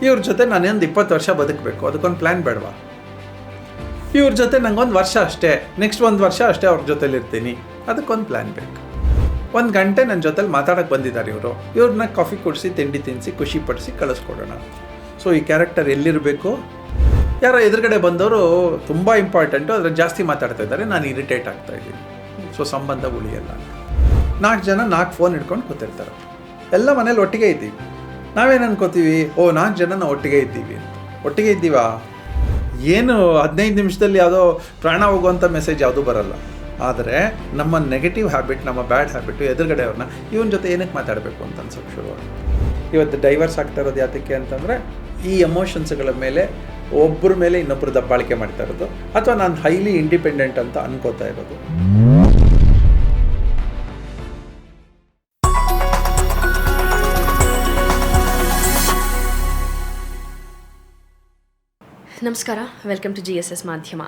ಇವ್ರ ಜೊತೆ ನಾನೇನು 20 ವರ್ಷ ಬದುಕಬೇಕು, ಅದಕ್ಕೊಂದು ಪ್ಲ್ಯಾನ್ ಬೇಡವಾ? ಇವ್ರ ಜೊತೆ ನಂಗೊಂದು ವರ್ಷ ಅಷ್ಟೇ, ನೆಕ್ಸ್ಟ್ 1 ವರ್ಷ ಅಷ್ಟೇ ಅವ್ರ ಜೊತೆಲಿ ಇರ್ತೀನಿ, ಅದಕ್ಕೊಂದು ಪ್ಲ್ಯಾನ್ ಬೇಕು. 1 ಗಂಟೆ ನನ್ನ ಜೊತೆಲಿ ಮಾತಾಡೋಕ್ಕೆ ಬಂದಿದ್ದಾರೆ ಇವ್ರನ್ನ ಕಾಫಿ ಕೊಡಿಸಿ ತಿಂಡಿ ತಿನ್ನಿಸಿ ಖುಷಿಪಡಿಸಿ ಕಳಿಸ್ಕೊಡೋಣ. ಸೊ ಈ ಕ್ಯಾರೆಕ್ಟರ್ ಎಲ್ಲಿರಬೇಕು? ಯಾರೋ ಎದುರುಗಡೆ ಬಂದವರು ತುಂಬ ಇಂಪಾರ್ಟೆಂಟು, ಅದ್ರ ಜಾಸ್ತಿ ಮಾತಾಡ್ತಾ ಇದ್ದಾರೆ, ನಾನು ಇರಿಟೇಟ್ ಆಗ್ತಾಯಿದ್ದೀನಿ, ಸೊ ಸಂಬಂಧ ಉಳಿಯಲ್ಲ. 4 ಜನ 4 ಫೋನ್ ಹಿಡ್ಕೊಂಡು ಕೂತಿರ್ತಾರೆ, ಎಲ್ಲ ಮನೇಲಿ ಒಟ್ಟಿಗೆ ಇದ್ದೀವಿ. ನಾವೇನು ಅನ್ಕೋತೀವಿ, 4 ಜನ ನಾವು ಒಟ್ಟಿಗೆ ಇದ್ದೀವಿ ಅಂತ. ಒಟ್ಟಿಗೆ ಇದ್ದೀವಾ? ಏನು 15 ನಿಮಿಷದಲ್ಲಿ ಯಾವುದೋ ಪ್ರಾಣ ಹೋಗುವಂಥ ಮೆಸೇಜ್ ಯಾವುದೂ ಬರಲ್ಲ. ಆದರೆ ನಮ್ಮ ನೆಗೆಟಿವ್ ಹ್ಯಾಬಿಟ್, ನಮ್ಮ ಬ್ಯಾಡ್ ಹ್ಯಾಬಿಟು ಎದುರುಗಡೆಯವ್ರನ್ನ ಇವನ ಜೊತೆ ಏನಕ್ಕೆ ಮಾತಾಡಬೇಕು ಅಂತ ಅನ್ಸೋಕ್ಕೆ ಶುರುವಾಗುತ್ತೆ. ಇವತ್ತು ಡೈವರ್ಸ್ ಆಗ್ತಾ ಇರೋದು ಯಾತಕ್ಕೆ ಅಂತಂದರೆ ಈ ಎಮೋಷನ್ಸ್ಗಳ ಮೇಲೆ ಒಬ್ಬರ ಮೇಲೆ ಇನ್ನೊಬ್ಬರು ದಬ್ಬಾಳಿಕೆ ಮಾಡ್ತಾ ಇರೋದು, ಅಥವಾ ನಾನು ಹೈಲಿ ಇಂಡಿಪೆಂಡೆಂಟ್ ಅಂತ ಅನ್ಕೋತಾ ಇರೋದು. ನಮಸ್ಕಾರ, ವೆಲ್ಕಮ್ ಟು GSS ಮಾಧ್ಯಮ.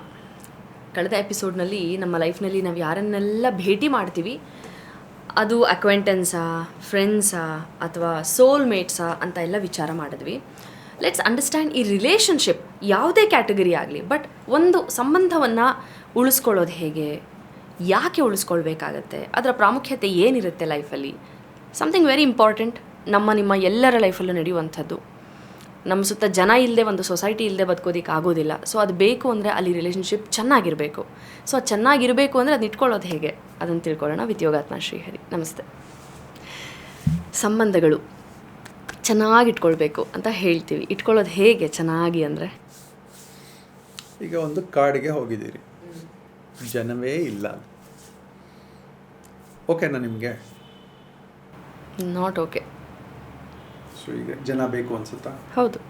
ಕಳೆದ ಎಪಿಸೋಡ್ನಲ್ಲಿ ನಮ್ಮ ಲೈಫ್ನಲ್ಲಿ ನಾವು ಯಾರನ್ನೆಲ್ಲ ಭೇಟಿ ಮಾಡ್ತೀವಿ, ಅದು ಅಕ್ವೆಂಟೆನ್ಸಾ, ಫ್ರೆಂಡ್ಸಾ ಅಥವಾ ಸೋಲ್ಮೇಟ್ಸಾ ಅಂತ ಎಲ್ಲ ವಿಚಾರ ಮಾಡಿದ್ವಿ. ಲೆಟ್ಸ್ ಅಂಡರ್ಸ್ಟ್ಯಾಂಡ್ ಈ ರಿಲೇಷನ್ಶಿಪ್ ಯಾವುದೇ ಕ್ಯಾಟಗರಿ ಆಗಲಿ, ಬಟ್ ಒಂದು ಸಂಬಂಧವನ್ನು ಉಳಿಸ್ಕೊಳ್ಳೋದು ಹೇಗೆ, ಯಾಕೆ ಉಳಿಸ್ಕೊಳ್ಬೇಕಾಗತ್ತೆ, ಅದರ ಪ್ರಾಮುಖ್ಯತೆ ಏನಿರುತ್ತೆ ಲೈಫಲ್ಲಿ. ಸಮಥಿಂಗ್ ವೆರಿ ಇಂಪಾರ್ಟೆಂಟ್, ನಿಮ್ಮ ಎಲ್ಲರ ಲೈಫಲ್ಲೂ ನಡೆಯುವಂಥದ್ದು. ನಮ್ಮ ಸುತ್ತ ಜನ ಇಲ್ಲದೆ, ಒಂದು ಸೊಸೈಟಿ ಇಲ್ಲದೆ ಬದುಕೋದಕ್ಕೆ ಆಗೋದಿಲ್ಲ. ಸೊ ಅದು ಬೇಕು ಅಂದರೆ ಅಲ್ಲಿ ರಿಲೇಷನ್ಶಿಪ್ ಚೆನ್ನಾಗಿರಬೇಕು. ಸೊ ಅದು ಚೆನ್ನಾಗಿರಬೇಕು ಅಂದರೆ ಅದನ್ನ ಇಟ್ಕೊಳ್ಳೋದು ಹೇಗೆ, ಅದನ್ನು ತಿಳ್ಕೊಳ್ಳೋಣ ವಿತ್ ಯೋಗಾತ್ಮ ಶ್ರೀಹರಿ. ನಮಸ್ತೆ. ಸಂಬಂಧಗಳು ಚೆನ್ನಾಗಿ ಇಟ್ಕೊಳ್ಬೇಕು ಅಂತ ಹೇಳ್ತೀವಿ, ಇಟ್ಕೊಳ್ಳೋದು ಹೇಗೆ ಚೆನ್ನಾಗಿ ಅಂದರೆ? ಈಗ ಒಂದು ಕಾಡಿಗೆ ಹೋಗಿದ್ದೀರಿ, ಜನವೇ ಇಲ್ಲ, ಓಕೆನಾ ನಿಮಗೆ? Not okay. ಸೊ ಈಗ ಜನ ಬೇಕು ಅನ್ಸುತ್ತಾ? ಹೌದು.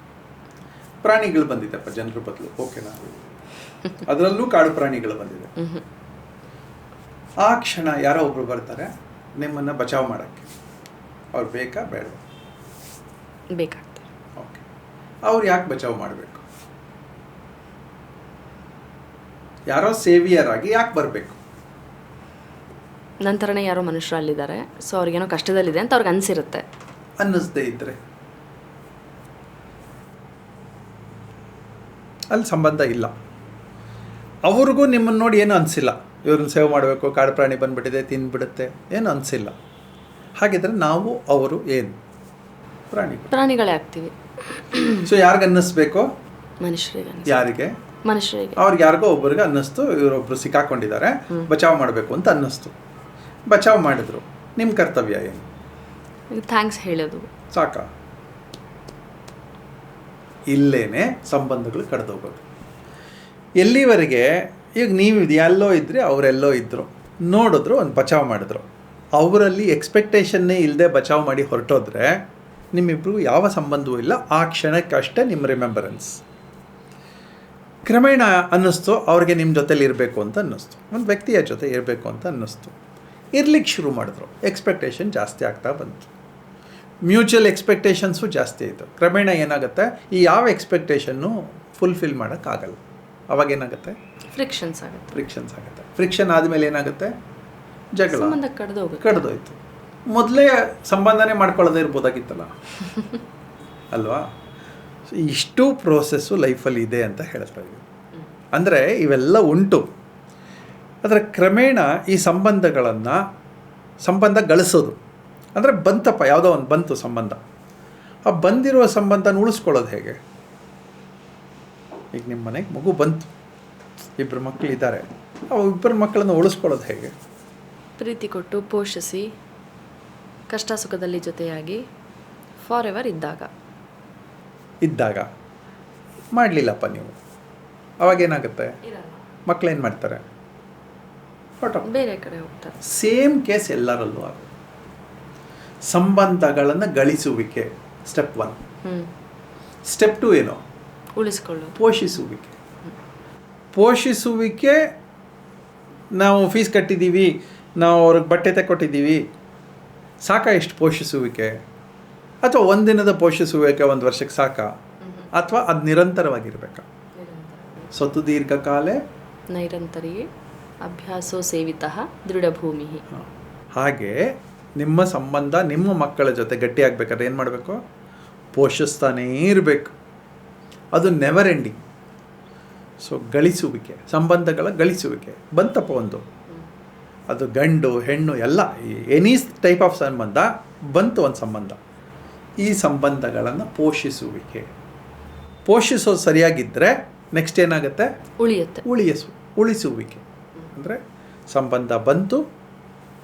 ಪ್ರಾಣಿಗಳು ಬಂದಿದ್ದಪ್ಪ ಜನರ ಬದಲು, ಓಕೆನಾ? ಅದರಲ್ಲೂ ಕಾಡು ಪ್ರಾಣಿಗಳು ಬಂದಿದೆ. ಆ ಕ್ಷಣ ಯಾರೋ ಒಬ್ರು ಬರ್ತಾರೆ ನಿಮ್ಮನ್ನು ಬಚಾವ್ ಮಾಡೋಕ್ಕೆ, ಅವ್ರು ಬೇಕಾ ಬೇಡ? ಬೇಕಾಗ್ತದೆ. ಓಕೆ, ಅವ್ರು ಯಾಕೆ ಬಚಾವ್ ಮಾಡಬೇಕು? ಯಾರೋ ಸೇವಿಯರ್ ಆಗಿ ಯಾಕೆ ಬರಬೇಕು? ನಂತರನೇ ಯಾರೋ ಮನುಷ್ಯರು ಅಲ್ಲಿದ್ದಾರೆ, ಸೊ ಅವ್ರಿಗೇನೋ ಕಷ್ಟದಲ್ಲಿದೆ ಅಂತ ಅವ್ರಿಗೆ ಅನಿಸಿರುತ್ತೆ. ಅನ್ನಿಸ್ದೇ ಇದ್ದರೆ ಅಲ್ಲಿ ಸಂಬಂಧ ಇಲ್ಲ. ಅವ್ರಿಗೂ ನಿಮ್ಮನ್ನು ನೋಡಿ ಏನು ಅನಿಸಿಲ್ಲ, ಇವ್ರನ್ನ ಸೇವ್ ಮಾಡಬೇಕು, ಕಾಡು ಪ್ರಾಣಿ ಬಂದುಬಿಟ್ಟಿದೆ ತಿಂದ್ಬಿಡುತ್ತೆ, ಏನು ಅನಿಸಿಲ್ಲ. ಹಾಗಿದ್ರೆ ನಾವು ಅವರು ಏನು ಪ್ರಾಣಿಗಳೇ ಆಗ್ತೀವಿ. ಸೊ ಯಾರಿಗೆ ಅನ್ನಿಸ್ಬೇಕು? ಮನುಷ್ಯರಿಗೆ. ಯಾರಿಗೆ? ಮನುಷ್ಯರಿಗೆ. ಅವ್ರಿಗೆ ಯಾರಿಗೋ ಒಬ್ಬರಿಗೆ ಅನ್ನಿಸ್ತು, ಇವರೊಬ್ಬರು ಸಿಕ್ಕಾಕೊಂಡಿದ್ದಾರೆ, ಬಚಾವ್ ಮಾಡಬೇಕು ಅಂತ ಅನ್ನಿಸ್ತು, ಬಚಾವ್ ಮಾಡಿದ್ರು. ನಿಮ್ಮ ಕರ್ತವ್ಯ ಏನು? ಥ್ಯಾಂಕ್ಸ್ ಹೇಳೋದು ಸಾಕ? ಇಲ್ಲೇನೆ ಸಂಬಂಧಗಳು ಕಳೆದೋಗೋದು. ಎಲ್ಲಿವರೆಗೆ ಈಗ ನೀವು ಎಲ್ಲೋ ಇದ್ದರೆ ಅವರೆಲ್ಲೋ ಇದ್ದರು, ನೋಡಿದ್ರು, ಒಂದು ಬಚಾವ್ ಮಾಡಿದ್ರು, ಅವರಲ್ಲಿ ಎಕ್ಸ್ಪೆಕ್ಟೇಷನ್ನೇ ಇಲ್ಲದೆ ಬಚಾವ್ ಮಾಡಿ ಹೊರಟೋದ್ರೆ ನಿಮ್ಮಿಬ್ರಿಗೂ ಯಾವ ಸಂಬಂಧವೂ ಇಲ್ಲ. ಆ ಕ್ಷಣಕ್ಕಷ್ಟೇ ನಿಮ್ಮ ರಿಮೆಂಬರೆನ್ಸ್. ಕ್ರಮೇಣ ಅನ್ನಿಸ್ತು ಅವ್ರಿಗೆ ನಿಮ್ಮ ಜೊತೆಲಿ ಇರಬೇಕು ಅಂತ ಅನ್ನಿಸ್ತು, ಒಂದು ವ್ಯಕ್ತಿಯ ಜೊತೆ ಇರಬೇಕು ಅಂತ ಅನ್ನಿಸ್ತು, ಇರ್ಲಿಕ್ಕೆ ಶುರು ಮಾಡಿದ್ರು. ಎಕ್ಸ್ಪೆಕ್ಟೇಷನ್ ಜಾಸ್ತಿ ಆಗ್ತಾ ಬಂತು, ಮ್ಯೂಚುವಲ್ ಎಕ್ಸ್ಪೆಕ್ಟೇಷನ್ಸು ಜಾಸ್ತಿ ಆಯಿತು. ಕ್ರಮೇಣ ಏನಾಗುತ್ತೆ, ಈ ಯಾವ ಎಕ್ಸ್ಪೆಕ್ಟೇಷನ್ನು ಫುಲ್ಫಿಲ್ ಮಾಡೋಕ್ಕಾಗಲ್ಲ. ಅವಾಗೇನಾಗುತ್ತೆ? ಫ್ರಿಕ್ಷನ್ಸ್ ಆಗುತ್ತೆ. ಫ್ರಿಕ್ಷನ್ ಆದಮೇಲೆ ಏನಾಗುತ್ತೆ? ಜಗಳ, ಕಡ್ದೋಯ್ತು. ಮೊದಲೇ ಸಂಬಂಧನೇ ಮಾಡ್ಕೊಳ್ಳೋದೇ ಇರ್ಬೋದಾಗಿತ್ತಲ್ಲ ಅಲ್ವಾ? ಇಷ್ಟು ಪ್ರೋಸೆಸ್ಸು ಲೈಫಲ್ಲಿ ಇದೆ ಅಂತ ಹೇಳ್ತಾ ಇದ್ದೀವಿ. ಅಂದರೆ ಇವೆಲ್ಲ ಉಂಟು. ಅದರ ಕ್ರಮೇಣ ಈ ಸಂಬಂಧ ಗಳಿಸೋದು ಅಂದರೆ ಬಂತಪ್ಪ, ಯಾವುದೋ ಒಂದು ಬಂತು ಸಂಬಂಧ, ಆ ಬಂದಿರುವ ಸಂಬಂಧನ ಉಳಿಸ್ಕೊಳ್ಳೋದು ಹೇಗೆ? ಈಗ ನಿಮ್ಮ ಮನೆಗೆ ಮಗು ಬಂತು, 2 ಮಕ್ಕಳಿದ್ದಾರೆ, ಆ 2 ಮಕ್ಕಳನ್ನು ಉಳಿಸ್ಕೊಳ್ಳೋದು ಹೇಗೆ? ಪ್ರೀತಿ ಕೊಟ್ಟು ಪೋಷಿಸಿ, ಕಷ್ಟ ಸುಖದಲ್ಲಿ ಜೊತೆಯಾಗಿ ಫಾರ್ ಎವರ್ ಇದ್ದಾಗ ಮಾಡಲಿಲ್ಲಪ್ಪ ನೀವು, ಅವಾಗೇನಾಗುತ್ತೆ? ಮಕ್ಕಳೇನು ಮಾಡ್ತಾರೆ? ಬೇರೆ ಕಡೆ ಹೋಗ್ತಾರೆ. ಸೇಮ್ ಕೇಸ್ ಎಲ್ಲರಲ್ಲೂ ಆಗುತ್ತೆ. ಸಂಬಂಧಗಳನ್ನು ಗಳಿಸುವಿಕೆ ಸ್ಟೆಪ್ 1. ಸ್ಟೆಪ್ 2 ಏನೋ? ಉಳಿಸ್ಕೊಳ್ಳೋದು. ಪೋಷಿಸುವಿಕೆ. ನಾವು ಫೀಸ್ ಕಟ್ಟಿದ್ದೀವಿ, ನಾವು ಅವ್ರಿಗೆ ಬಟ್ಟೆ ತಗೊಟ್ಟಿದ್ದೀವಿ, ಸಾಕ? ಎಷ್ಟು ಪೋಷಿಸುವಿಕೆ? ಅಥವಾ ಒಂದಿನದ ಪೋಷಿಸುವಿಕೆ 1 ವರ್ಷಕ್ಕೆ ಸಾಕ? ಅಥವಾ ಅದು ನಿರಂತರವಾಗಿರ್ಬೇಕಾ? ಸ್ವತ್ತು ದೀರ್ಘಕಾಲೇ ನೈರಂತರಿಯೇ ಅಭ್ಯಾಸೋ ಸೇವಿತಃ ದೃಢಭೂಮಿ. ಹಾಗೆ ನಿಮ್ಮ ಸಂಬಂಧ ನಿಮ್ಮ ಮಕ್ಕಳ ಜೊತೆ ಗಟ್ಟಿಯಾಗಬೇಕಾದ್ರೆ ಏನು ಮಾಡಬೇಕು? ಪೋಷಿಸ್ತಾನೇ ಇರಬೇಕು. ಅದು ನೆವರ್ ಎಂಡಿಂಗ್. ಸೊ ಗಳಿಸುವಿಕೆ, ಸಂಬಂಧಗಳ ಗಳಿಸುವಿಕೆ ಬಂತಪ್ಪ ಒಂದು, ಅದು ಗಂಡು ಹೆಣ್ಣು ಎಲ್ಲ ಎನಿ ಟೈಪ್ ಆಫ್ ಸಂಬಂಧ ಬಂತು ಒಂದು ಸಂಬಂಧ. ಈ ಸಂಬಂಧಗಳನ್ನು ಪೋಷಿಸೋದು ಸರಿಯಾಗಿದ್ದರೆ ನೆಕ್ಸ್ಟ್ ಏನಾಗುತ್ತೆ? ಉಳಿಸುವಿಕೆ. ಅಂದರೆ ಸಂಬಂಧ ಬಂತು,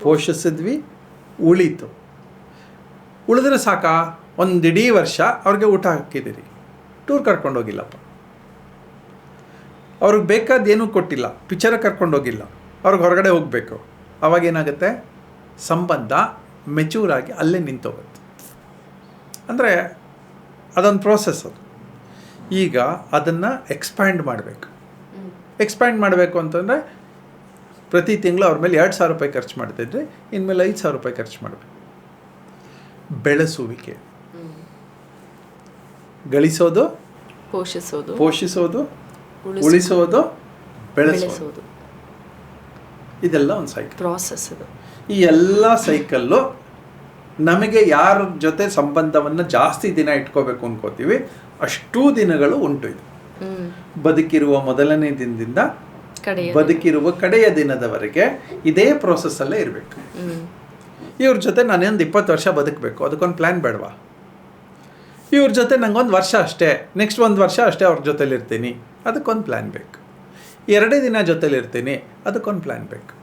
ಪೋಷಿಸಿದ್ವಿ, ಉಳೀತು. ಉಳಿದ್ರೆ ಸಾಕಾ? ಒಂದು ಇಡೀ ವರ್ಷ ಅವ್ರಿಗೆ ಊಟ ಹಾಕಿದ್ದೀರಿ, ಟೂರ್ ಕರ್ಕೊಂಡೋಗಿಲ್ಲಪ್ಪ, ಅವ್ರಿಗೆ ಬೇಕಾದ್ದೇನೂ ಕೊಟ್ಟಿಲ್ಲ, ಪಿಕ್ಚರ್ ಕರ್ಕೊಂಡೋಗಿಲ್ಲ, ಅವ್ರಿಗೆ ಹೊರಗಡೆ ಹೋಗಬೇಕು. ಅವಾಗೇನಾಗುತ್ತೆ? ಸಂಬಂಧ ಮೆಚೂರಾಗಿ ಅಲ್ಲೇ ನಿಂತೋಗುತ್ತೆ. ಅಂದರೆ ಅದೊಂದು ಪ್ರೋಸೆಸ್ ಅದು. ಈಗ ಅದನ್ನು ಎಕ್ಸ್ಪ್ಯಾಂಡ್ ಮಾಡಬೇಕು ಅಂತಂದರೆ ಪ್ರತಿ ತಿಂಗಳು ಅವ್ರ ಮೇಲೆ 2,000 ರೂಪಾಯಿ ಖರ್ಚು ಮಾಡ್ತಿದ್ರೆ ಇನ್ಮೇಲೆ 5,000 ರೂಪಾಯಿ ಖರ್ಚು ಮಾಡಬೇಕು. ಬೆಳೆಸುವಿಕೆ, ಗಳಿಸೋದು, ಪೋಷಿಸೋದು, ಉಳಿಸೋದು, ಬೆಳೆಸೋದು, ಇದೆಲ್ಲ ಒಂದು ಸೈಕಲ್ ಪ್ರಾಸೆಸ್. ಈ ಎಲ್ಲ ಸೈಕಲ್ಲು ನಮಗೆ ಯಾರ ಜೊತೆ ಸಂಬಂಧವನ್ನು ಜಾಸ್ತಿ ದಿನ ಇಟ್ಕೋಬೇಕು ಅನ್ಕೋತೀವಿ ಅಷ್ಟೂ ದಿನಗಳು ಉಂಟು. ಇದು ಬದುಕಿರುವ ಮೊದಲನೇ ದಿನದಿಂದ ಬದುಕಿರುವ ಕಡೆಯ ದಿನದವರೆಗೆ ಇದೇ ಪ್ರೋಸೆಸ್ಸಲ್ಲೇ ಇರಬೇಕು. ಇವ್ರ ಜೊತೆ ನಾನೇನು 20 ವರ್ಷ ಬದುಕಬೇಕು, ಅದಕ್ಕೊಂದು ಪ್ಲ್ಯಾನ್ ಬೇಡವಾ? ಇವ್ರ ಜೊತೆ ನಂಗೊಂದು ವರ್ಷ ಅಷ್ಟೇ, ನೆಕ್ಸ್ಟ್ 1 ವರ್ಷ ಅಷ್ಟೇ ಅವ್ರ ಜೊತೆಲಿರ್ತೀನಿ, ಅದಕ್ಕೊಂದು ಪ್ಲ್ಯಾನ್ ಬೇಕು. 2 ದಿನ ಜೊತೆಲಿರ್ತೀನಿ, ಅದಕ್ಕೊಂದು ಪ್ಲ್ಯಾನ್ ಬೇಕು.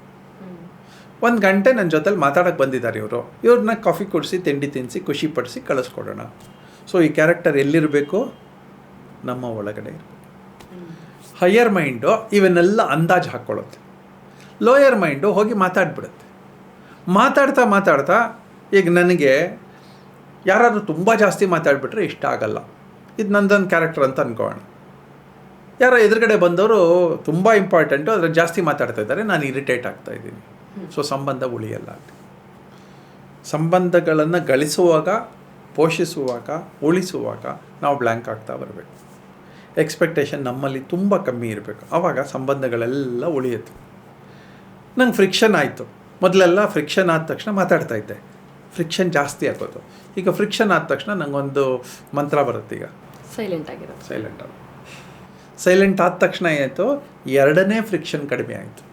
1 ಗಂಟೆ ನನ್ನ ಜೊತೆಲಿ ಮಾತಾಡೋಕ್ಕೆ ಬಂದಿದ್ದಾರೆ ಇವ್ರನ್ನ ಕಾಫಿ ಕೊಡಿಸಿ, ತಿಂಡಿ ತಿನ್ನಿಸಿ, ಖುಷಿಪಡಿಸಿ ಕಳಿಸ್ಕೊಡೋಣ. ಸೊ ಈ ಕ್ಯಾರೆಕ್ಟರ್ ಎಲ್ಲಿರಬೇಕು? ನಮ್ಮ ಒಳಗಡೆ ಇರಬೇಕು. ಹೈಯರ್ ಮೈಂಡು ಇವನ್ನೆಲ್ಲ ಅಂದಾಜು ಹಾಕ್ಕೊಳ್ಳುತ್ತೆ. ಲೋಯರ್ ಮೈಂಡು ಹೋಗಿ ಮಾತಾಡ್ಬಿಡುತ್ತೆ. ಮಾತಾಡ್ತಾ ಈಗ ನನಗೆ ಯಾರಾದರೂ ತುಂಬ ಜಾಸ್ತಿ ಮಾತಾಡಿಬಿಟ್ರೆ ಇಷ್ಟ ಆಗಲ್ಲ, ಇದು ನಂದೊಂದು ಕ್ಯಾರೆಕ್ಟರ್ ಅಂತ ಅಂದ್ಕೊಳ್ಳೋಣ. ಯಾರೋ ಎದುರುಗಡೆ ಬಂದವರು ತುಂಬ ಇಂಪಾರ್ಟೆಂಟು, ಆದರೆ ಜಾಸ್ತಿ ಮಾತಾಡ್ತಾ ಇದ್ದಾರೆ, ನಾನು ಇರಿಟೇಟ್ ಆಗ್ತಾಯಿದ್ದೀನಿ. ಸೊ ಸಂಬಂಧ ಉಳಿಯಲ್ಲ. ಸಂಬಂಧಗಳನ್ನು ಗಳಿಸುವಾಗ, ಪೋಷಿಸುವಾಗ, ಉಳಿಸುವಾಗ ನಾವು ಬ್ಲ್ಯಾಂಕ್ ಆಗ್ತಾ ಬರಬೇಕು. ಎಕ್ಸ್ಪೆಕ್ಟೇಷನ್ ನಮ್ಮಲ್ಲಿ ತುಂಬ ಕಮ್ಮಿ ಇರಬೇಕು. ಆವಾಗ ಸಂಬಂಧಗಳೆಲ್ಲ ಉಳಿಯುತ್ತೆ. ನಂಗೆ ಫ್ರಿಕ್ಷನ್ ಆಯಿತು. ಮೊದಲೆಲ್ಲ ಫ್ರಿಕ್ಷನ್ ಆದ ತಕ್ಷಣ ಮಾತಾಡ್ತಾ ಇದ್ದೆ, ಫ್ರಿಕ್ಷನ್ ಜಾಸ್ತಿ ಆಗೋದು. ಈಗ ಫ್ರಿಕ್ಷನ್ ಆದ ತಕ್ಷಣ ನನಗೊಂದು ಮಂತ್ರ ಬರುತ್ತೆ, ಈಗ ಸೈಲೆಂಟ್ ಆದ ತಕ್ಷಣ ಏನಾಯಿತು? 2ನೇ ಫ್ರಿಕ್ಷನ್ ಕಡಿಮೆ ಆಯಿತು.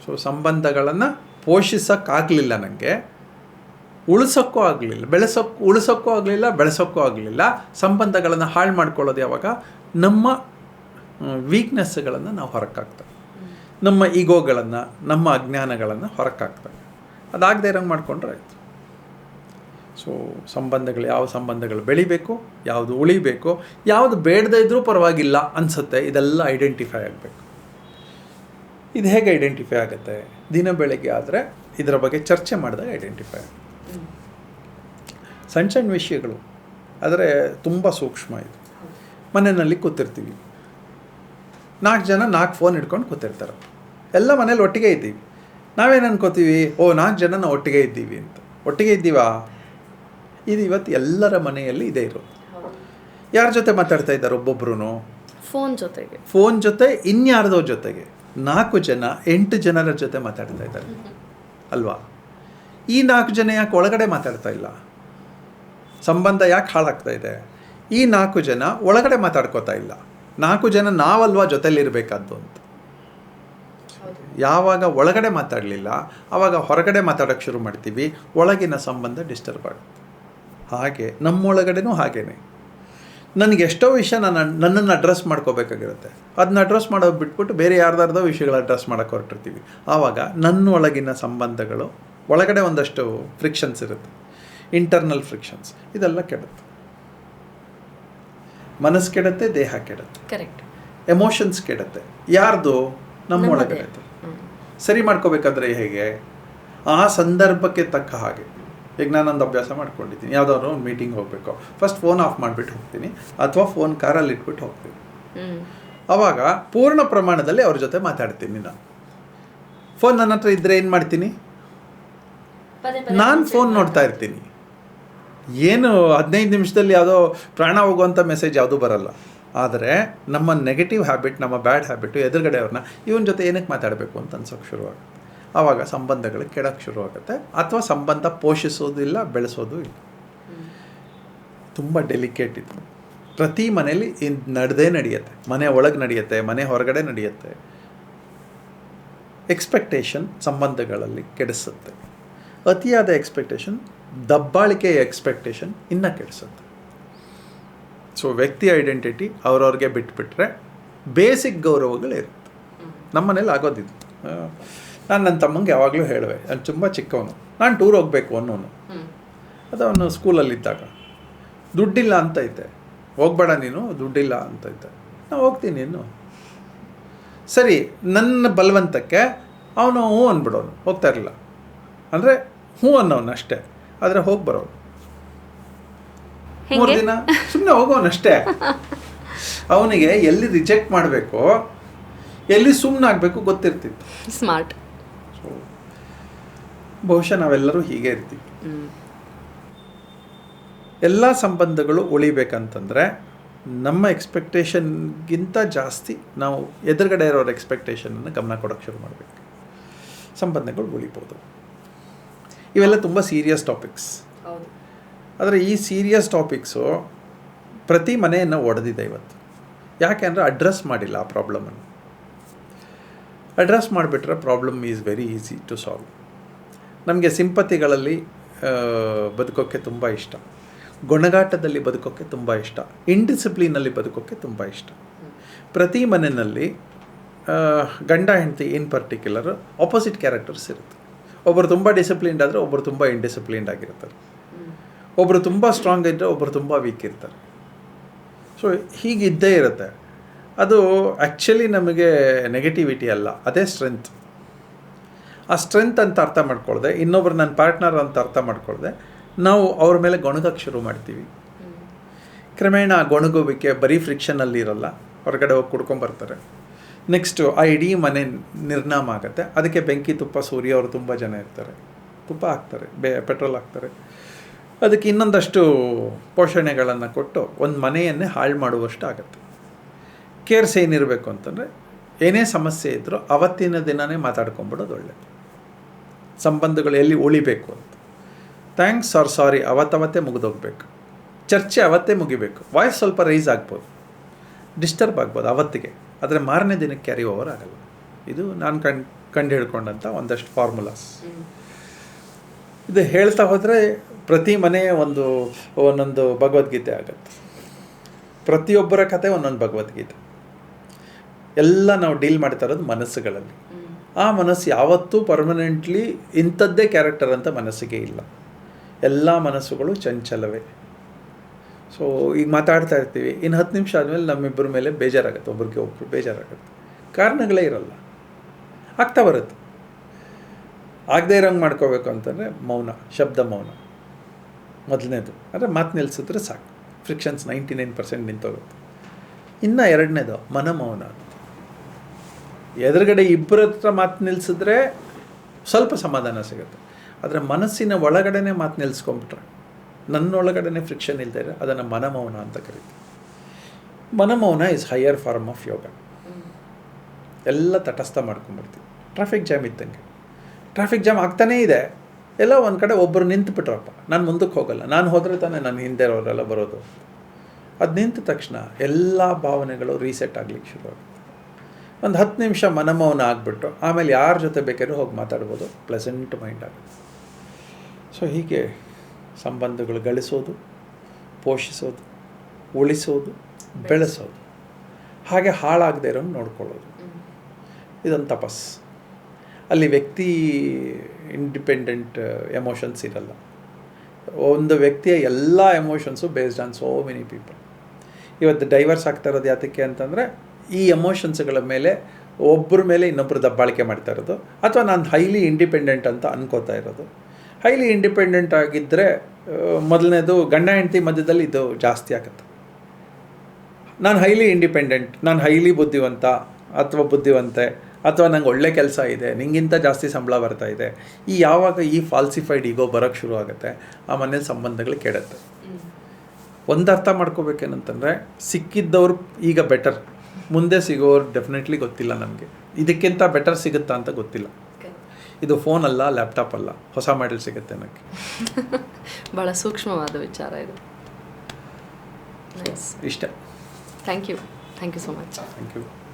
ಸೊ ಸಂಬಂಧಗಳನ್ನು ಪೋಷಿಸೋಕ್ಕಾಗಲಿಲ್ಲ, ನನಗೆ ಉಳಿಸೋಕ್ಕೂ ಆಗಲಿಲ್ಲ, ಬೆಳೆಸೋಕ್ಕೂ ಆಗಲಿಲ್ಲ. ಸಂಬಂಧಗಳನ್ನು ಹಾಳು ಮಾಡ್ಕೊಳ್ಳೋದು ಯಾವಾಗ? ನಮ್ಮ ವೀಕ್ನೆಸ್ಗಳನ್ನು ನಾವು ಹೊರಕ್ಕಾಗ್ತವೆ, ನಮ್ಮ ಈಗೋಗಳನ್ನು, ನಮ್ಮ ಅಜ್ಞಾನಗಳನ್ನು ಹೊರಕ್ಕಾಗ್ತವೆ. ಅದಾಗದೇ ಇರೋಂಗೆ ಮಾಡಿಕೊಂಡ್ರೆ ಆಯಿತು. ಸೊ ಯಾವ ಸಂಬಂಧಗಳು ಬೆಳಿಬೇಕು, ಯಾವುದು ಉಳಿಬೇಕು, ಯಾವುದು ಬೇಡದೇ ಇದ್ದರೂ ಪರವಾಗಿಲ್ಲ ಅನಿಸುತ್ತೆ, ಇದೆಲ್ಲ ಐಡೆಂಟಿಫೈ ಆಗಬೇಕು. ಇದು ಹೇಗೆ ಐಡೆಂಟಿಫೈ ಆಗುತ್ತೆ? ದಿನ ಬೆಳಗ್ಗೆ ಆದರೆ ಇದರ ಬಗ್ಗೆ ಚರ್ಚೆ ಮಾಡಿದಾಗ ಐಡೆಂಟಿಫೈ ಆಗುತ್ತೆ. ಸಣ್ಣ ವಿಷಯಗಳು, ಆದರೆ ತುಂಬ ಸೂಕ್ಷ್ಮ ಇದು. ಮನೆಯಲ್ಲಿ ಕೂತಿರ್ತೀವಿ, 4 ಜನ 4 ಫೋನ್ ಹಿಡ್ಕೊಂಡು ಕೂತಿರ್ತಾರೆ, ಎಲ್ಲ ಮನೇಲಿ ಒಟ್ಟಿಗೆ ಇದ್ದೀವಿ. ನಾವೇನು ಅನ್ಕೋತೀವಿ? 4 ಜನ ನಾವು ಒಟ್ಟಿಗೆ ಇದ್ದೀವಿ ಅಂತ. ಒಟ್ಟಿಗೆ ಇದ್ದೀವಾ? ಇದು ಇವತ್ತು ಎಲ್ಲರ ಮನೆಯಲ್ಲಿ ಇದೇ ಇರೋದು. ಯಾರ ಜೊತೆ ಮಾತಾಡ್ತಾ ಇದ್ದಾರೆ? ಒಬ್ಬೊಬ್ರು ಫೋನ್ ಜೊತೆ ಇನ್ಯಾರ್ದೋ ಜೊತೆಗೆ 4 ಜನ 8 ಜನರ ಜೊತೆ ಮಾತಾಡ್ತಾ ಇದ್ದಾರೆ ಅಲ್ವಾ? ಈ 4 ಜನ ಯಾಕೆ ಒಳಗಡೆ ಮಾತಾಡ್ತಾ ಇಲ್ಲ? ಸಂಬಂಧ ಯಾಕೆ ಹಾಳಾಗ್ತಾ ಇದೆ? ಈ 4 ಜನ ಒಳಗಡೆ ಮಾತಾಡ್ಕೋತಾ ಇಲ್ಲ. 4 ಜನ ನಾವಲ್ವಾ ಜೊತೆಲಿರಬೇಕಾದ್ದು ಅಂತ. ಯಾವಾಗ ಒಳಗಡೆ ಮಾತಾಡಲಿಲ್ಲ ಆವಾಗ ಹೊರಗಡೆ ಮಾತಾಡೋಕ್ಕೆ ಶುರು ಮಾಡ್ತೀವಿ, ಒಳಗಿನ ಸಂಬಂಧ ಡಿಸ್ಟರ್ಬ್ ಆಗುತ್ತೆ. ಹಾಗೆ ನಮ್ಮೊಳಗಡೆನೂ ಹಾಗೇನೆ. ನನಗೆ ಎಷ್ಟೋ ವಿಷಯ ನನ್ನನ್ನು ಅಡ್ರೆಸ್ ಮಾಡ್ಕೋಬೇಕಾಗಿರುತ್ತೆ, ಅದನ್ನ ಅಡ್ರೆಸ್ ಮಾಡೋದು ಬಿಟ್ಬಿಟ್ಟು ಬೇರೆ ಯಾರ್ದಾರ್ದೋ ವಿಷಯಗಳು ಅಡ್ರೆಸ್ ಮಾಡೋಕ್ಕೆ ಹೊರಟಿರ್ತೀವಿ. ಆವಾಗ ನನ್ನೊಳಗಿನ ಸಂಬಂಧಗಳು, ಒಳಗಡೆ ಒಂದಷ್ಟು ಫ್ರಿಕ್ಷನ್ಸ್ ಇರುತ್ತೆ, ಇಂಟರ್ನಲ್ ಫ್ರಿಕ್ಷನ್ಸ್, ಇದೆಲ್ಲ ಕೆಡುತ್ತೆ. ಮನಸ್ಸು ಕೆಡುತ್ತೆ, ದೇಹ ಕೆಡುತ್ತೆ, ಕರೆಕ್ಟ್, ಎಮೋಷನ್ಸ್ ಕೆಡುತ್ತೆ. ಯಾರ್ದು? ನಮ್ಮ ಒಳಗಡೆ. ಸರಿ ಮಾಡ್ಕೋಬೇಕಾದ್ರೆ ಹೇಗೆ? ಆ ಸಂದರ್ಭಕ್ಕೆ ತಕ್ಕ ಹಾಗೆ. ಈಗ ನಾನೊಂದು ಅಭ್ಯಾಸ ಮಾಡ್ಕೊಂಡಿದ್ದೀನಿ, ಯಾವುದಾದ್ರು ಒಂದು ಮೀಟಿಂಗ್ ಹೋಗಬೇಕು, ಫಸ್ಟ್ ಫೋನ್ ಆಫ್ ಮಾಡಿಬಿಟ್ಟು ಹೋಗ್ತೀನಿ, ಅಥವಾ ಫೋನ್ ಕಾರಲ್ಲಿ ಇಟ್ಬಿಟ್ಟು ಹೋಗ್ತೀನಿ. ಆವಾಗ ಪೂರ್ಣ ಪ್ರಮಾಣದಲ್ಲಿ ಅವ್ರ ಜೊತೆ ಮಾತಾಡ್ತೀನಿ. ನಾನು ಫೋನ್ ನನ್ನ ಹತ್ರ ಇದ್ದರೆ ಏನು ಮಾಡ್ತೀನಿ? ನಾನು ಫೋನ್ ನೋಡ್ತಾ ಇರ್ತೀನಿ. ಏನು 15 ನಿಮಿಷದಲ್ಲಿ ಯಾವುದೋ ಪ್ರಾಣ ಹೋಗುವಂಥ ಮೆಸೇಜ್ ಯಾವುದೂ ಬರಲ್ಲ. ಆದರೆ ನಮ್ಮ ನೆಗೆಟಿವ್ ಹ್ಯಾಬಿಟ್, ನಮ್ಮ ಬ್ಯಾಡ್ ಹ್ಯಾಬಿಟು ಎದುರುಗಡೆ ಅವ್ರನ್ನ ಇವನ ಜೊತೆ ಏನಕ್ಕೆ ಮಾತಾಡಬೇಕು ಅಂತ ಅನ್ಸೋಕ್ಕೆ ಶುರುವಾಗುತ್ತೆ. ಆವಾಗ ಸಂಬಂಧಗಳು ಕೆಡಕ್ಕೆ ಶುರುವಾಗುತ್ತೆ, ಅಥವಾ ಸಂಬಂಧ ಪೋಷಿಸೋದಿಲ್ಲ, ಬೆಳೆಸೋದು ಇಲ್ಲ. ತುಂಬ ಡೆಲಿಕೇಟ್ ಇದು. ಪ್ರತಿ ಮನೇಲಿ ಇದು ನಡೆಯುತ್ತೆ. ಮನೆ ಒಳಗೆ ನಡೆಯುತ್ತೆ, ಮನೆ ಹೊರಗಡೆ ನಡೆಯುತ್ತೆ. ಎಕ್ಸ್ಪೆಕ್ಟೇಷನ್ ಸಂಬಂಧಗಳಲ್ಲಿ ಕೆಡಿಸುತ್ತೆ. ಅತಿಯಾದ ಎಕ್ಸ್ಪೆಕ್ಟೇಷನ್, ದಬ್ಬಾಳಿಕೆಯ ಎಕ್ಸ್ಪೆಕ್ಟೇಷನ್ ಇನ್ನೂ ಕೆಡಿಸುತ್ತೆ. ಸೊ ವ್ಯಕ್ತಿ ಐಡೆಂಟಿಟಿ ಅವ್ರವ್ರಿಗೆ ಬಿಟ್ಬಿಟ್ರೆ ಬೇಸಿಕ್ ಗೌರವಗಳಿರುತ್ತೆ. ನಮ್ಮ ಮನೇಲಿ ಆಗೋದಿದ್ದು. ನಾನು ನನ್ನ ತಮ್ಮಂಗೆ ಯಾವಾಗಲೂ ಹೇಳುವೆ, ನಾನು ತುಂಬ ಚಿಕ್ಕವನು, ನಾನು ಟೂರ್ ಹೋಗಬೇಕು ಅನ್ನೋನು. ಅದು ಅವನು ಸ್ಕೂಲಲ್ಲಿದ್ದಾಗ ದುಡ್ಡಿಲ್ಲ ಅಂತೈತೆ, ಹೋಗ್ಬೇಡ ನೀನು, ದುಡ್ಡಿಲ್ಲ ಅಂತೈತೆ. ನಾನು ಹೋಗ್ತೀನಿ ಇನ್ನು. ಸರಿ, ನನ್ನ ಬಲವಂತಕ್ಕೆ ಅವನು ಹ್ಞೂ ಅಂದ್ಬಿಡೋನು, ಹೋಗ್ತಾ ಇರಲಿಲ್ಲ ಅಂದರೆ ಹ್ಞೂ ಅನ್ನೋನು ಅಷ್ಟೇ, ಆದರೆ ಹೋಗಿ ಬರೋನು. 3 ದಿನ ಸುಮ್ಮನೆ ಹೋಗೋನಷ್ಟೇ. ಅವನಿಗೆ ಎಲ್ಲಿ ರಿಜೆಕ್ಟ್ ಮಾಡಬೇಕು, ಎಲ್ಲಿ ಸುಮ್ಮನೆ ಆಗಬೇಕು ಗೊತ್ತಿರ್ತಿತ್ತು. ಸ್ಮಾರ್ಟ್. ಸೊ ಬಹುಶಃ ನಾವೆಲ್ಲರೂ ಹೀಗೆ ಇರ್ತೀವಿ. ಎಲ್ಲ ಸಂಬಂಧಗಳು ಉಳಿಬೇಕಂತಂದರೆ ನಮ್ಮ ಎಕ್ಸ್ಪೆಕ್ಟೇಷನ್ಗಿಂತ ಜಾಸ್ತಿ ನಾವು ಎದುರುಗಡೆ ಇರೋರ ಎಕ್ಸ್ಪೆಕ್ಟೇಷನನ್ನು ಗಮನ ಕೊಡೋಕ್ಕೆ ಶುರು ಮಾಡಬೇಕು. ಸಂಬಂಧಗಳು ಉಳಿಬೋದು. ಇವೆಲ್ಲ ತುಂಬ ಸೀರಿಯಸ್ ಟಾಪಿಕ್ಸ್. ಆದರೆ ಈ ಸೀರಿಯಸ್ ಟಾಪಿಕ್ಸು ಪ್ರತಿ ಮನೆಯನ್ನು ಒಡೆದಿದೆ ಇವತ್ತು. ಯಾಕೆ ಅಂದರೆ ಅಡ್ರೆಸ್ ಮಾಡಿಲ್ಲ ಆ ಪ್ರಾಬ್ಲಮನ್ನು. ಅಡ್ರೆಸ್ ಮಾಡಿಬಿಟ್ರೆ problem is very easy to solve. ನಮಗೆ ಸಿಂಪತಿಗಳಲ್ಲಿ ಬದುಕೋಕ್ಕೆ ತುಂಬ ಇಷ್ಟ, ಗೊಣಗಾಟದಲ್ಲಿ ಬದುಕೋಕ್ಕೆ ತುಂಬ ಇಷ್ಟ, ಇಂಡಿಸಿಪ್ಲಿನಲ್ಲಿ ಬದುಕೋಕ್ಕೆ ತುಂಬ ಇಷ್ಟ. ಪ್ರತಿ ಮನೆಯಲ್ಲಿ ಗಂಡ ಹೆಂಡತಿ ಇನ್ ಪರ್ಟಿಕ್ಯುಲರ್ ಆಪೋಸಿಟ್ ಕ್ಯಾರೆಕ್ಟರ್ಸ್ ಇರುತ್ತೆ. ಒಬ್ಬರು ತುಂಬ ಡಿಸಿಪ್ಲಿನ್ಡ್ ಆದರೆ ಒಬ್ಬರು ತುಂಬ ಇಂಡಿಸಿಪ್ಲಿನ್ಡ್ ಆಗಿರ್ತಾರೆ. ಒಬ್ಬರು ತುಂಬ ಸ್ಟ್ರಾಂಗ್ ಇದ್ದರೆ ಒಬ್ಬರು ತುಂಬ ವೀಕ್ ಇರ್ತಾರೆ. ಸೊ ಹೀಗಿದ್ದೇ ಇರುತ್ತೆ. ಅದು ಆ್ಯಕ್ಚುಲಿ ನಮಗೆ ನೆಗೆಟಿವಿಟಿ ಅಲ್ಲ, ಅದೇ ಸ್ಟ್ರೆಂತ್. ಆ ಸ್ಟ್ರೆಂತ್ ಅಂತ ಅರ್ಥ ಮಾಡ್ಕೊಳ್ದೆ, ಇನ್ನೊಬ್ರು ನನ್ನ ಪಾರ್ಟ್ನರ್ ಅಂತ ಅರ್ಥ ಮಾಡ್ಕೊಳ್ದೆ, ನಾವು ಅವ್ರ ಮೇಲೆ ಗೊಣಗಕ್ಕೆ ಶುರು ಮಾಡ್ತೀವಿ. ಕ್ರಮೇಣ ಆ ಗೊಣಗುವಿಕೆ ಬರೀ ಫ್ರಿಕ್ಷನಲ್ಲಿ ಇರಲ್ಲ, ಹೊರಗಡೆ ಹೋಗಿ ಕುಡ್ಕೊಂಬರ್ತಾರೆ. ನೆಕ್ಸ್ಟು ಆ ಇಡೀ ಮನೆ ನಿರ್ನಾಮ ಆಗುತ್ತೆ. ಅದಕ್ಕೆ ಬೆಂಕಿ ತುಪ್ಪ ಸೂರ್ಯವರು ತುಂಬ ಜನ ಇರ್ತಾರೆ, ತುಪ್ಪ ಹಾಕ್ತಾರೆ, ಪೆಟ್ರೋಲ್ ಹಾಕ್ತಾರೆ. ಅದಕ್ಕೆ ಇನ್ನೊಂದಷ್ಟು ಪೋಷಣೆಗಳನ್ನು ಕೊಟ್ಟು ಒಂದು ಮನೆಯನ್ನೇ ಹಾಳು ಮಾಡುವಷ್ಟು ಆಗುತ್ತೆ. ಕೇರ್ಸ್ ಏನಿರಬೇಕು ಅಂತಂದರೆ, ಏನೇ ಸಮಸ್ಯೆ ಇದ್ದರೂ ಅವತ್ತಿನ ದಿನವೇ ಮಾತಾಡ್ಕೊಂಬಿಡೋದು ಒಳ್ಳೆಯದು. ಸಂಬಂಧಗಳು ಎಲ್ಲಿ ಉಳಿಬೇಕು ಅಂತ ಥ್ಯಾಂಕ್ಸ್ ಆರ್ ಸಾರಿ ಅವತ್ತೇ ಮುಗಿದೋಗ್ಬೇಕು. ಚರ್ಚೆ ಅವತ್ತೇ ಮುಗಿಬೇಕು. ವಾಯ್ಸ್ ಸ್ವಲ್ಪ ರೈಸ್ ಆಗ್ಬೋದು, ಡಿಸ್ಟರ್ಬ್ ಆಗ್ಬೋದು ಅವತ್ತಿಗೆ, ಆದರೆ ಮಾರನೇ ದಿನಕ್ಕೆ ಕ್ಯಾರಿ ಓವರ್ ಆಗಲ್ಲ. ಇದು ನಾನು ಕಂಡು ಹಿಡ್ಕೊಂಡಂಥ ಒಂದಷ್ಟು ಫಾರ್ಮುಲಾಸ್. ಇದು ಹೇಳ್ತಾ ಹೋದರೆ ಪ್ರತಿ ಮನೆ ಒಂದೊಂದು ಭಗವದ್ಗೀತೆ ಆಗುತ್ತೆ. ಪ್ರತಿಯೊಬ್ಬರ ಕತೆ ಒಂದೊಂದು ಭಗವದ್ಗೀತೆ. ಎಲ್ಲ ನಾವು ಡೀಲ್ ಮಾಡ್ತಾ ಇರೋದು ಮನಸ್ಸುಗಳಲ್ಲಿ. ಆ ಮನಸ್ಸು ಯಾವತ್ತೂ ಪರ್ಮನೆಂಟ್ಲಿ ಇಂಥದ್ದೇ ಕ್ಯಾರೆಕ್ಟರ್ ಅಂತ ಮನಸ್ಸಿಗೆ ಇಲ್ಲ. ಎಲ್ಲ ಮನಸ್ಸುಗಳು ಚಂಚಲವೇ. ಸೊ ಈಗ ಮಾತಾಡ್ತಾ ಇರ್ತೀವಿ, ಇನ್ನು 10 ನಿಮಿಷ ಆದಮೇಲೆ ನಮ್ಮಿಬ್ಬರ ಮೇಲೆ ಬೇಜಾರಾಗುತ್ತೆ, ಒಬ್ರಿಗೆ ಒಬ್ಬರು ಬೇಜಾರಾಗುತ್ತೆ. ಕಾರಣಗಳೇ ಇರಲ್ಲ, ಆಗ್ತಾ ಬರುತ್ತೆ. ಆಗದೇ ಇರೋಂಗೆ ಮಾಡ್ಕೋಬೇಕು ಅಂತಂದರೆ ಮೌನ, ಶಬ್ದ ಮೌನ ಮೊದಲನೇದು. ಅಂದರೆ ಮಾತು ನಿಲ್ಲಿಸಿದ್ರೆ ಸಾಕು, ಫ್ರಿಕ್ಷನ್ಸ್ 99% ನಿಂತೋಗುತ್ತೆ. ಇನ್ನು 2ನೇದು ಮನಮೌನ. ಎದುರುಗಡೆ ಇಬ್ಬರ ಹತ್ರ ಮಾತು ನಿಲ್ಲಿಸಿದ್ರೆ ಸ್ವಲ್ಪ ಸಮಾಧಾನ ಸಿಗುತ್ತೆ. ಆದರೆ ಮನಸ್ಸಿನ ಒಳಗಡೆನೇ ಮಾತು ನಿಲ್ಲಿಸ್ಕೊಂಬಿಟ್ರೆ, ನನ್ನೊಳಗಡೆ ಫ್ರಿಕ್ಷನ್ ಇಲ್ದೇ ಅದನ್ನು ಮನಮೌನ ಅಂತ ಕರೀತೀವಿ. ಮನಮೌನ ಇಸ್ ಹೈಯರ್ ಫಾರ್ಮ್ ಆಫ್ ಯೋಗ. ಎಲ್ಲ ತಟಸ್ಥ ಮಾಡ್ಕೊಂಡ್ಬಿಡ್ತೀವಿ. ಟ್ರಾಫಿಕ್ ಜಾಮ್ ಇದ್ದಂಗೆ, ಟ್ರಾಫಿಕ್ ಜಾಮ್ ಆಗ್ತಾನೇ ಇದೆ. ಎಲ್ಲ ಒಂದು ಕಡೆ ಒಬ್ಬರು ನಿಂತುಬಿಟ್ರಪ್ಪ, ನಾನು ಮುಂದಕ್ಕೆ ಹೋಗಲ್ಲ, ನಾನು ಹೋದರೆ ತಾನೇ ನನ್ನ ಹಿಂದೆ ಇರೋರೆಲ್ಲ ಬರೋದು. ಅದು ನಿಂತ ತಕ್ಷಣ ಎಲ್ಲ ಭಾವನೆಗಳು ರೀಸೆಟ್ ಆಗ್ಲಿಕ್ಕೆ ಶುರು ಆಗುತ್ತೆ. ಒಂದು 10 ನಿಮಿಷ ಮನಮೌನ ಆಗಿಬಿಟ್ಟು ಆಮೇಲೆ ಯಾರ ಜೊತೆ ಬೇಕಾದ್ರೂ ಹೋಗಿ ಮಾತಾಡ್ಬೋದು, ಪ್ಲೆಸೆಂಟ್ ಮೈಂಡ್ ಆಗುತ್ತೆ. ಸೊ ಹೀಗೆ ಸಂಬಂಧಗಳು ಗಳಿಸೋದು, ಪೋಷಿಸೋದು, ಉಳಿಸೋದು, ಬೆಳೆಸೋದು, ಹಾಗೆ ಹಾಳಾಗದೇ ಇರೋಂಗೆ ನೋಡ್ಕೊಳ್ಳೋದು, ಇದೊಂದು ತಪಸ್. ಅಲ್ಲಿ ವ್ಯಕ್ತಿ ಇಂಡಿಪೆಂಡೆಂಟ್ ಎಮೋಷನ್ಸ್ ಇರಲ್ಲ. ಒಂದು ವ್ಯಕ್ತಿಯ ಎಲ್ಲ emotions based on so many people. ಇವತ್ತು ಡೈವರ್ಸ್ ಆಗ್ತಾ ಇರೋದು ಯಾತಕ್ಕೆ ಅಂತಂದರೆ, ಈ ಎಮೋಷನ್ಸ್ಗಳ ಮೇಲೆ ಒಬ್ಬರ ಮೇಲೆ ಇನ್ನೊಬ್ಬರು ದಬ್ಬಾಳಿಕೆ ಮಾಡ್ತಾ ಇರೋದು, ಅಥವಾ ನಾನು ಹೈಲಿ ಇಂಡಿಪೆಂಡೆಂಟ್ ಅಂತ ಅನ್ಕೋತಾ ಇರೋದು. ಹೈಲಿ ಇಂಡಿಪೆಂಡೆಂಟ್ ಆಗಿದ್ದರೆ ಮೊದಲನೇದು ಗಂಡ ಹೆಂಡತಿ ಮಧ್ಯದಲ್ಲಿ ಇದು ಜಾಸ್ತಿ ಆಗುತ್ತೆ. ನಾನು ಹೈಲಿ ಇಂಡಿಪೆಂಡೆಂಟ್, ನಾನು ಹೈಲಿ ಬುದ್ಧಿವಂತ ಅಥವಾ ಬುದ್ಧಿವಂತೆ, ಅಥವಾ ನಂಗೆ ಒಳ್ಳೆ ಕೆಲಸ ಇದೆ, ನಿಂಗಿಂತ ಜಾಸ್ತಿ ಸಂಬಳ ಬರ್ತಾ ಇದೆ, ಯಾವಾಗ ಈ ಫಾಲ್ಸಿಫೈಡ್ ಈಗೋ ಬರೋಕ್ಕೆ ಶುರು ಆಗುತ್ತೆ, ಆ ಮನೇಲಿ ಸಂಬಂಧಗಳು ಕೆಡುತ್ತೆ. ಒಂದು ಅರ್ಥ ಮಾಡ್ಕೋಬೇಕೇನಂತಂದರೆ, ಸಿಕ್ಕಿದ್ದವ್ರು ಈಗ ಬೆಟರ್, ಮುಂದೆ ಸಿಗೋರು ಡೆಫಿನೆಟ್ಲಿ ಗೊತ್ತಿಲ್ಲ ನಮಗೆ. ಇದಕ್ಕಿಂತ ಬೆಟರ್ ಸಿಗುತ್ತಾ ಅಂತ ಗೊತ್ತಿಲ್ಲ. ಇದು ಫೋನ್ ಅಲ್ಲ, ಲ್ಯಾಪ್ಟಾಪ್ ಅಲ್ಲ, ಹೊಸ ಮಾಡೆಲ್ ಸಿಗುತ್ತೆ ನನಗೆ. ಭಾಳ ಸೂಕ್ಷ್ಮವಾದ ವಿಚಾರ ಇದು. ನೈಸ್. ಇಷ್ಟ. Thank you so much. Thank you.